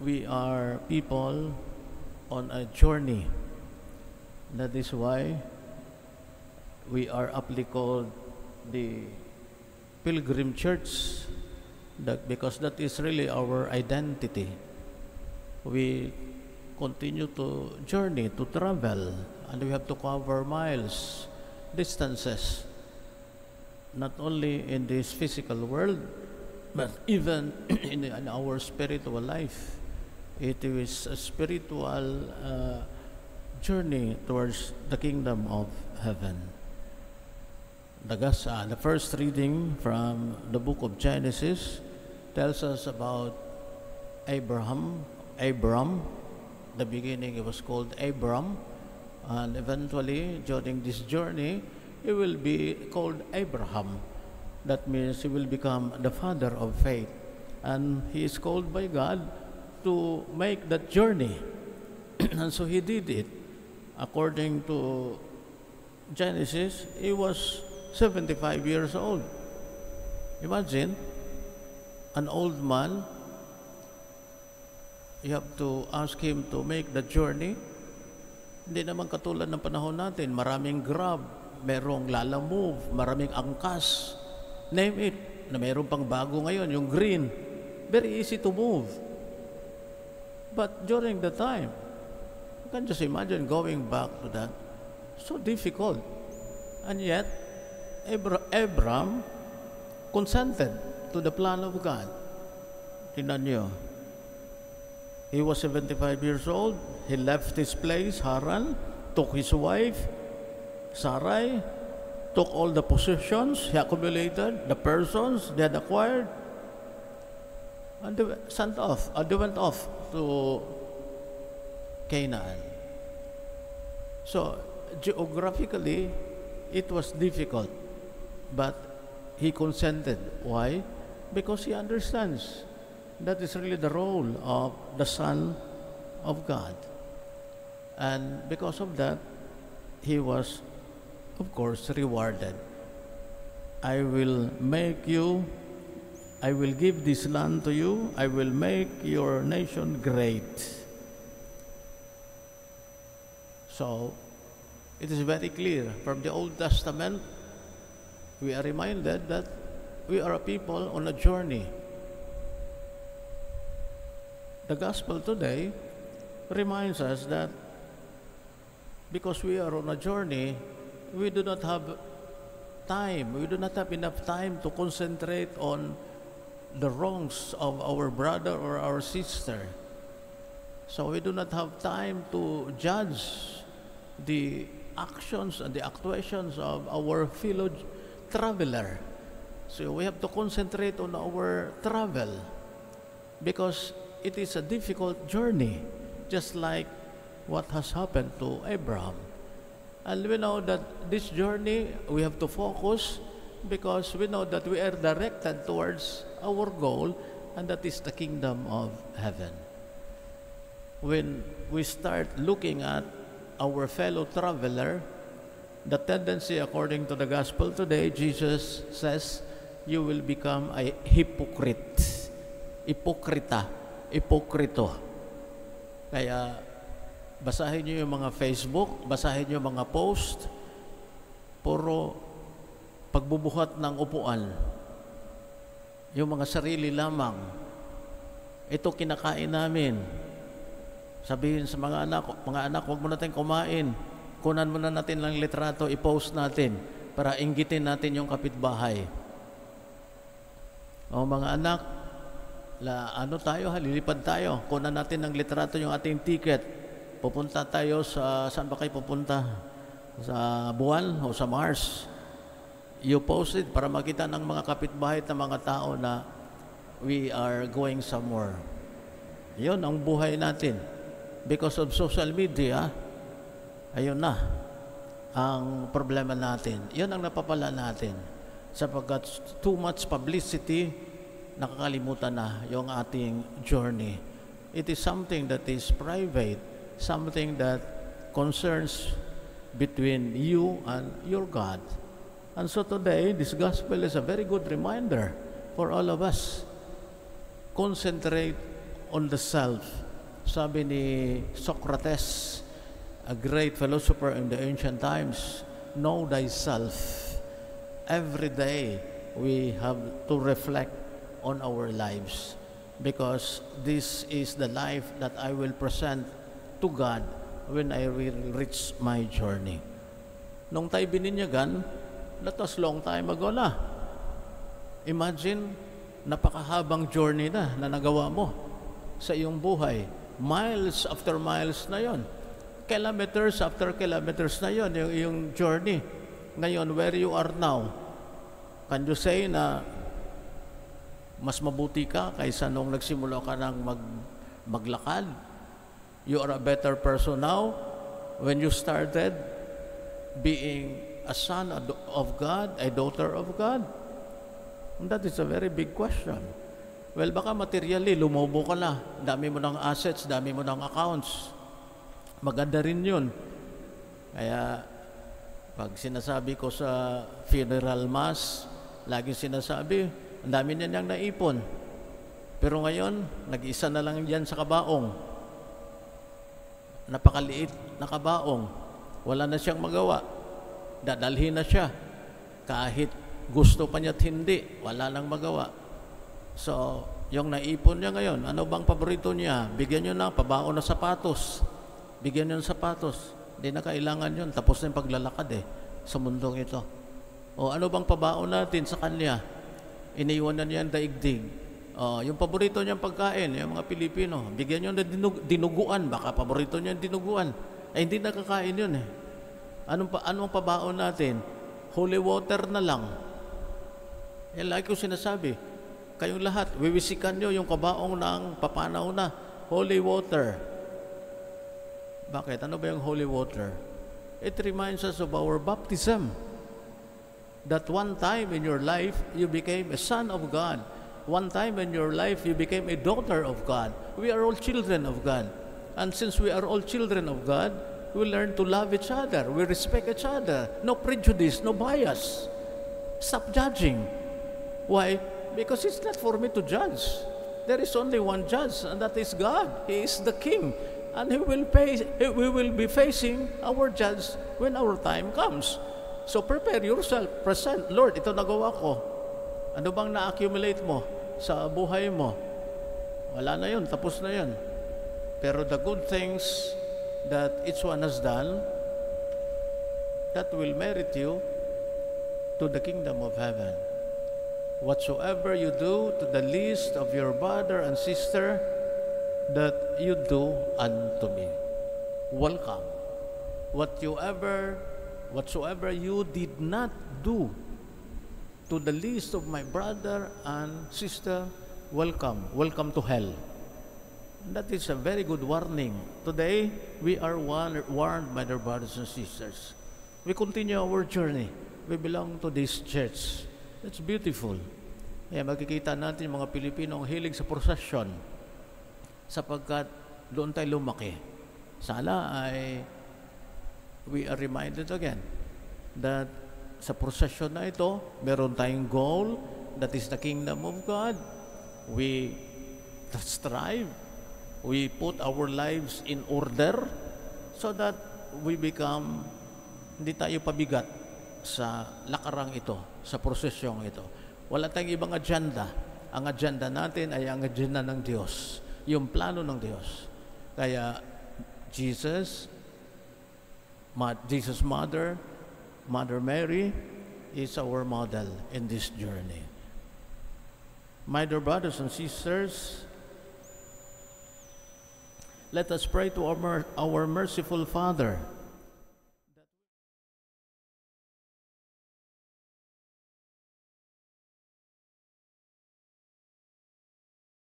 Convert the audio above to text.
we are people on a journey. That is why we are aptly called the Pilgrim Church, because that is really our identity. We continue to journey, to travel, and we have to cover miles, distances, not only in this physical world, but even in our spiritual life. It is a spiritual journey towards the kingdom of heaven. The first reading from the book of Genesis tells us about Abram. The beginning, it was called Abram, and eventually during this journey he will be called Abraham. That means he will become the father of faith, and he is called by God to make that journey. And so he did it. According to Genesis, he was 75 years old. Imagine, an old man, you have to ask him to make the journey. Hindi naman katulad ng panahon natin, maraming Grab, merong Lalamove, maraming angkas, name it, na meron pang bago ngayon, yung green. Very easy to move. But during the time, you can just imagine going back to that. So difficult. And yet, Abram consented to the plan of God. Tingnan niyo. He was 75 years old. He left his place, Haran, took his wife, Sarai, took all the possessions he accumulated, the persons they had acquired, and they went off to Canaan. So, geographically, it was difficult, but he consented. Why? Because he understands that is really the role of the Son of God. And because of that, he was, of course, rewarded. I will give this land to you, I will make your nation great. So, it is very clear from the Old Testament, we are reminded that we are a people on a journey. The gospel today reminds us that because we are on a journey, we do not have time, we do not have enough time to concentrate on the wrongs of our brother or our sister. So we do not have time to judge the actions and the actuations of our fellow traveler. So we have to concentrate on our travel because it is a difficult journey, just like what has happened to Abraham. And we know that this journey, we have to focus because we know that we are directed towards our goal, and that is the kingdom of heaven. When we start looking at our fellow traveler, the tendency, according to the gospel today, Jesus says, you will become a hypocrite. Ipokrito. Kaya, basahin nyo yung mga Facebook, basahin nyo yung mga post, puro pagbubuhat ng upuan. Yung mga sarili lamang. Ito kinakain namin. Sabihin sa mga anak, huwag mo natin kumain. Kunan mo na natin lang litrato, i-post natin para inggitin natin yung kapitbahay. O mga anak, lilipad tayo. Kunan natin ng litrato yung ating ticket. Pupunta tayo saan ba kayo pupunta? Sa buwan o sa Mars? You post it para makita ng mga kapitbahay at ng mga tao na we are going somewhere. Yun ang buhay natin. Because of social media, ayun na ang problema natin. Yun ang napapala natin. Sapagkat too much publicity, nakakalimutan na yung ating journey. It is something that is private, something that concerns between you and your God. And so today, this gospel is a very good reminder for all of us. Concentrate on the self. Sabi ni Socrates, a great philosopher in the ancient times, know thyself. Every day, we have to reflect on our lives because this is the life that I will present to God when I will reach my journey. Nung tayo bininyagan, that was long time ago na. Imagine, napakahabang journey na nagawa mo sa iyong buhay. Miles after miles na yon. Kilometers after kilometers na yon, yung journey. Ngayon, where you are now, can you say na mas mabuti ka kaysa nung nagsimula ka ng maglakad? You are a better person now when you started being a son of God, a daughter of God? And that is a very big question. Well, baka materially, lumobo ka na. Dami mo ng assets, dami mo ng accounts. Maganda rin yun. Kaya, pag sinasabi ko sa funeral mass, laging sinasabi, ang dami niya niyang naipon. Pero ngayon, nag-isa na lang yan sa kabaong. Napakaliit na kabaong. Wala na siyang magawa. Dadalhin na siya. Kahit gusto pa niya't hindi, wala nang magawa. So, yung naipon niya ngayon, ano bang paborito niya? Bigyan niyo na, pabaon na sapatos. Bigyan niyo ng sapatos. Hindi na kailangan yun. Tapos na yung paglalakad sa mundong ito. O ano bang pabaon natin sa kanya? Iniwan na niya ang daigdig. Yung paborito niyang pagkain, yung mga Pilipino, bigyan niyo na dinuguan. Baka paborito niya ang dinuguan. Hindi nakakain yun Anong pabaon natin? Holy water na lang. Yan lagi ko sinasabi. Kayong lahat, wiwisikan nyo yung kabaong ng papanaw na holy water. Bakit? Ano ba yung holy water? It reminds us of our baptism. That one time in your life, you became a son of God. One time in your life, you became a daughter of God. We are all children of God. And since we are all children of God, we learn to love each other. We respect each other. No prejudice, no bias. Stop judging. Why? Because it's not for me to judge. There is only one judge, and that is God. He is the King. And we will be facing our judge when our time comes. So prepare yourself. Present, Lord, ito nagawa ko. Ano bang na-accumulate mo sa buhay mo? Wala na yun, tapos na yun. Pero the good things that each one has done, that will merit you to the kingdom of heaven. Whatsoever you do to the least of your brother and sister, that you do unto me. Welcome. Whatsoever you did not do to the least of my brother and sister, welcome. Welcome to hell. That is a very good warning. Today, we are warned by our brothers and sisters. We continue our journey. We belong to this church. It's beautiful. Kaya makikita natin yung mga Pilipino ang hilig sa prosesyon sapagkat doon tayo lumaki. Sana ay we are reminded again that sa prosesyon na ito, meron tayong goal, that is the kingdom of God. We strive. We put our lives in order so that we become, hindi tayo pabigat sa lakarang ito, sa prosesyong ito. Wala tayong ibang agenda. Ang agenda natin ay ang agenda ng Diyos, yung plano ng Diyos. Kaya Jesus Mother Mary is our model in this journey. My dear brothers and sisters, let us pray to our merciful Father.